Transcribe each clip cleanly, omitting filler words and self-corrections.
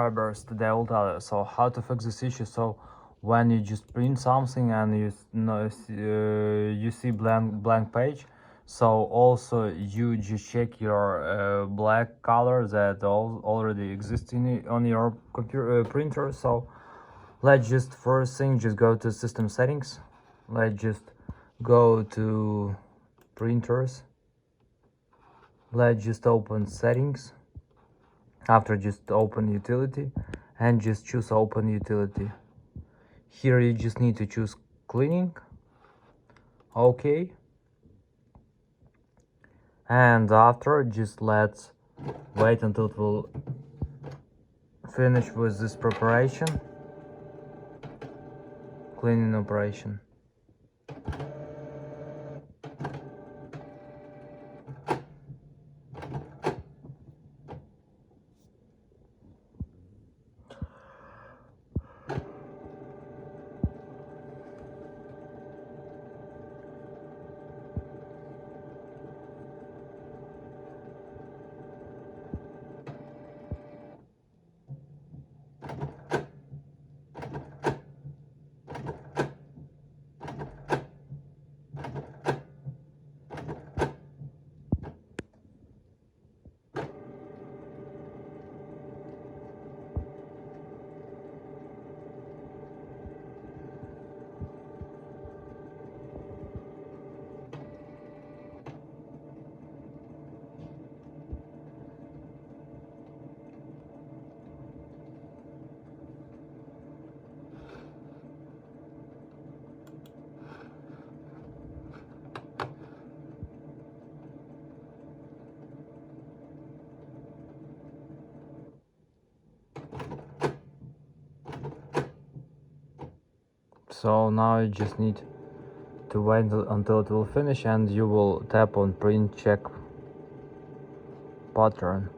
Today I will tell you so how to fix this issue. So when you just print something and you see blank page, so also you just check your black color that already exists on your computer printer. So let's just first thing just go to system settings. Let's just go to printers. Let's just open settings. After, just open utility and just choose open utility. Here you just need to choose cleaning. Okay, and after, just let's wait until it will finish with this preparation, cleaning operation. So now you just need to wait until it will finish, and you will tap on print check pattern.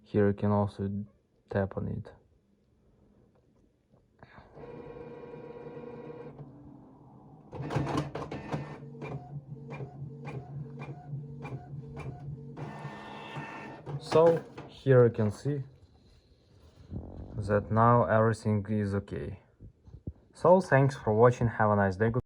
Here you can also tap on it. So here you can see that now everything is okay. So thanks for watching, have a nice day.